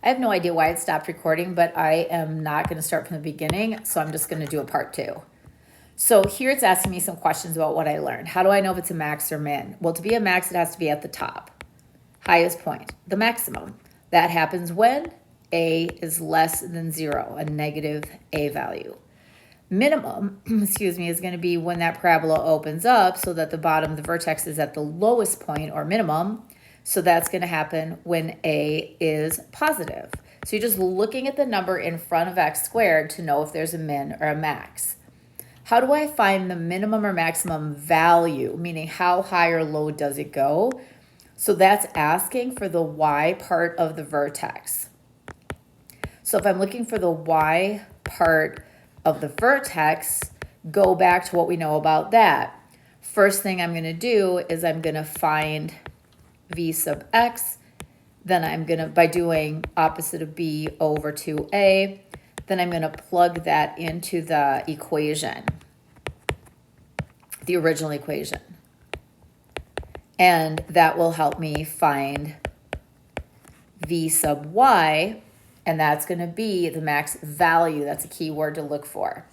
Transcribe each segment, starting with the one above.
I have no idea why it stopped recording, but I am not going to start from the beginning, so I'm just going to do a part 2. So here it's asking me some questions about what I learned. How do I know if it's a max or min? Well, to be a max, it has to be at the top. Highest point, the maximum. That happens when a is less than 0, a negative a value. Minimum, excuse me, is going to be when that parabola opens up so that the bottom of the vertex is at the lowest point or minimum. So that's going to happen when a is positive. So you're just looking at the number in front of x squared to know if there's a min or a max. How do I find the minimum or maximum value, meaning how high or low does it go? So that's asking for the y part of the vertex. So if I'm looking for the y part of the vertex, go back to what we know about that. First thing I'm going to do is I'm going to find v sub x. Then I'm going to, by doing opposite of b over 2a, then I'm going to plug that into the equation, the original equation. And that will help me find v sub y, and that's going to be the max value. That's a key word to look for.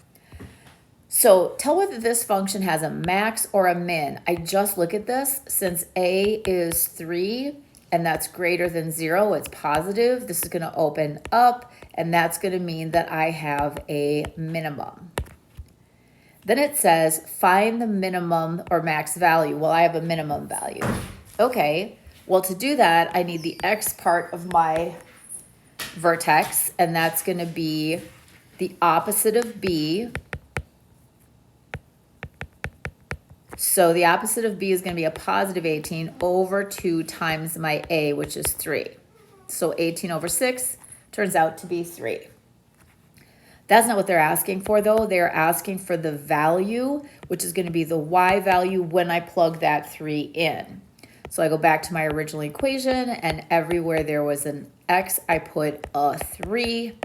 So tell whether this function has a max or a min. I just look at this. Since a is 3 and that's greater than 0, it's positive. This is going to open up, and that's going to mean that I have a minimum. Then it says, find the minimum or max value. Well, I have a minimum value. Okay, well, to do that, I need the x part of my vertex, and that's going to be the opposite of b. So the opposite of b is going to be a positive 18 over 2 times my a, which is 3. So 18 over 6 turns out to be 3. That's not what they're asking for, though. They're asking for the value, which is going to be the y value when I plug that 3 in. So I go back to my original equation, and everywhere there was an x, I put a 3.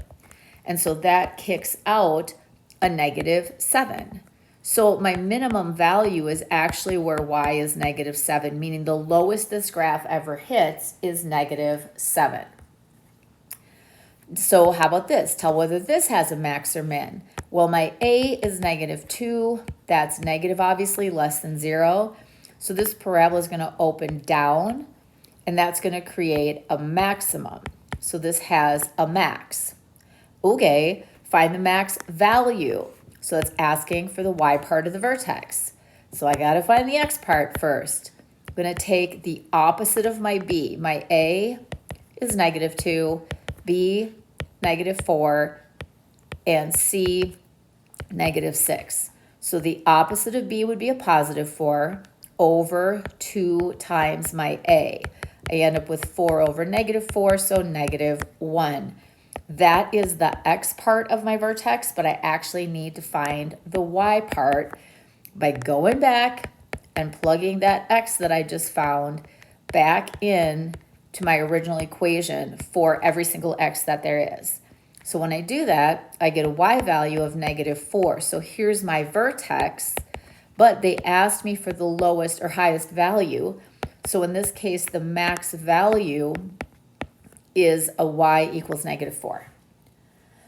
And so that kicks out a negative 7. So my minimum value is actually where y is negative 7, meaning the lowest this graph ever hits is negative 7. So how about this? Tell whether this has a max or min. Well, my a is negative 2. That's negative, obviously, less than 0. So this parabola is going to open down, and that's going to create a maximum. So this has a max. Okay, find the max value. So it's asking for the y part of the vertex. So I got to find the x part first. I'm going to take the opposite of my b. My a is negative 2, b negative 4, and c negative 6. So the opposite of b would be a positive 4 over 2 times my a. I end up with 4 over negative 4, so negative 1. That is the x part of my vertex, but I actually need to find the y part by going back and plugging that x that I just found back in to my original equation for every single x that there is. So when I do that, I get a y value of negative 4. So here's my vertex, but they asked me for the lowest or highest value. So in this case, the max value is a y equals negative 4.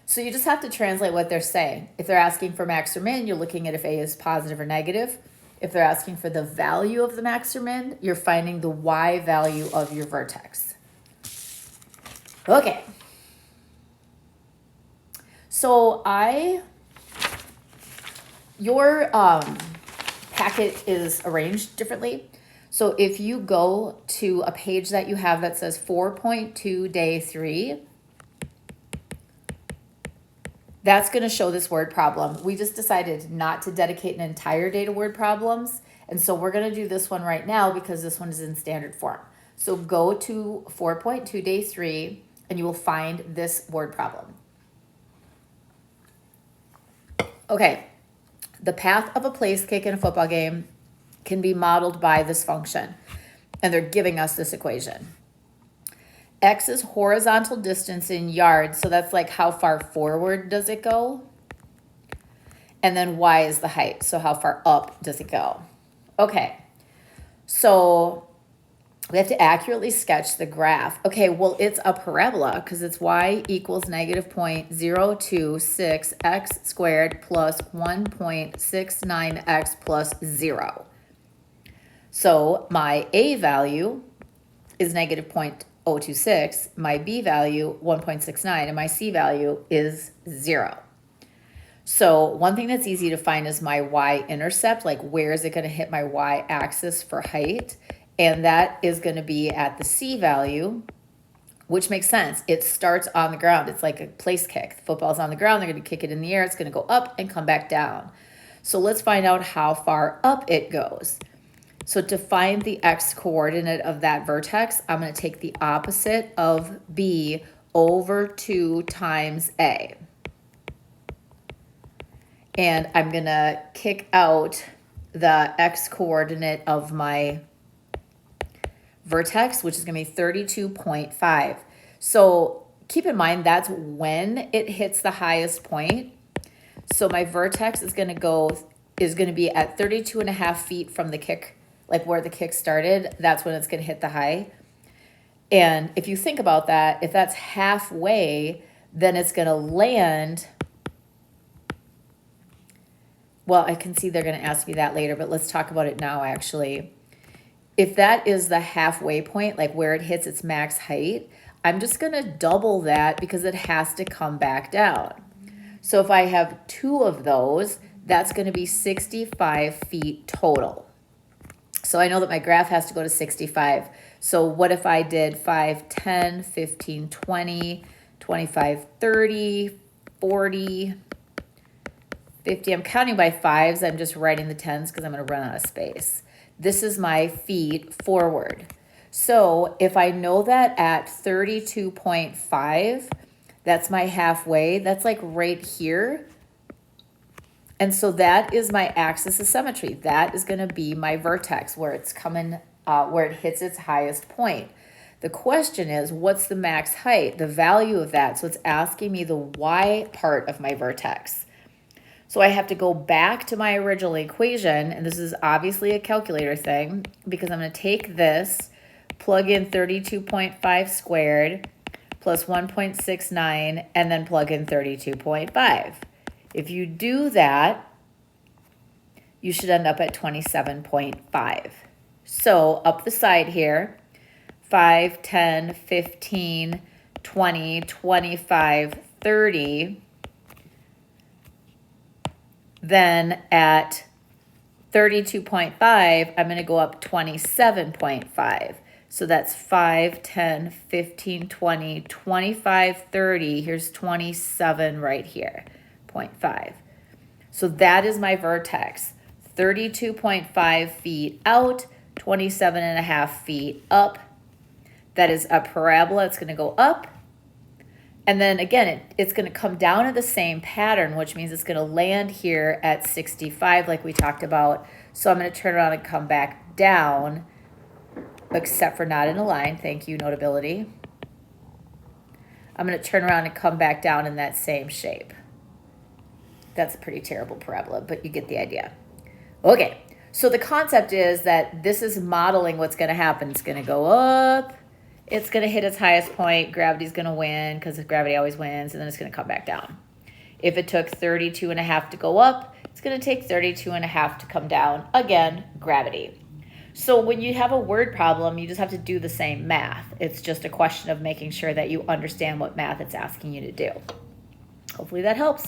So you just have to translate what they're saying. If they're asking for max or min, you're looking at if a is positive or negative. If they're asking for the value of the max or min, you're finding the y value of your vertex. Okay. So your packet is arranged differently. So if you go to a page that you have that says 4.2 day 3, that's going to show this word problem. We just decided not to dedicate an entire day to word problems. And so we're going to do this one right now because this one is in standard form. So go to 4.2 day 3 and you will find this word problem. Okay, the path of a place kick in a football game can be modeled by this function. And they're giving us this equation. X is horizontal distance in yards, so that's like how far forward does it go? And then Y is the height, so how far up does it go? Okay, so we have to accurately sketch the graph. Okay, well, it's a parabola because it's y equals negative 0.026x squared plus 1.69x plus 0. So my a value is negative 0.026, my b value 1.69, and my c value is 0. So one thing that's easy to find is my y-intercept, like where is it going to hit my y-axis for height? And that is going to be at the c value, which makes sense. It starts on the ground. It's like a place kick. The football's on the ground. They're going to kick it in the air. It's going to go up and come back down. So let's find out how far up it goes. So to find the x coordinate of that vertex, I'm going to take the opposite of b over 2 times a. And I'm going to kick out the x coordinate of my vertex, which is going to be 32.5. So keep in mind that's when it hits the highest point. So my vertex is going to be at 32.5 feet from the kick, like where the kick started. That's when it's going to hit the high. And if you think about that, if that's halfway, then it's going to land. Well, I can see they're going to ask me that later, but let's talk about it now, actually. If that is the halfway point, like where it hits its max height, I'm just going to double that because it has to come back down. So if I have 2 of those, that's going to be 65 feet total. So I know that my graph has to go to 65. So what if I did 5, 10, 15, 20, 25, 30, 40, 50. I'm counting by 5s. I'm just writing the 10s because I'm going to run out of space. This is my feet forward. So if I know that at 32.5, that's my halfway. That's like right here. And so that is my axis of symmetry. That is going to be my vertex where it's coming, where it hits its highest point. The question is, what's the max height, the value of that? So it's asking me the y part of my vertex. So I have to go back to my original equation, and this is obviously a calculator thing, because I'm going to take this, plug in 32.5 squared plus 1.69, and then plug in 32.5. If you do that, you should end up at 27.5. So up the side here, 5, 10, 15, 20, 25, 30. Then at 32.5, I'm going to go up 27.5. So that's 5, 10, 15, 20, 25, 30. Here's 27 right here, 0.5. So that is my vertex. 32.5 feet out, 27.5 feet up. That is a parabola. It's going to go up. And then again, it's going to come down in the same pattern, which means it's going to land here at 65 like we talked about. So I'm going to turn around and come back down, except for not in a line. Thank you, Notability. I'm going to turn around and come back down in that same shape. That's a pretty terrible parabola, but you get the idea. Okay, so the concept is that this is modeling what's going to happen. It's going to go up. It's going to hit its highest point. Gravity's going to win because gravity always wins, and then it's going to come back down. If it took 32.5 to go up, it's going to take 32.5 to come down. Again, gravity. So when you have a word problem, you just have to do the same math. It's just a question of making sure that you understand what math it's asking you to do. Hopefully that helps.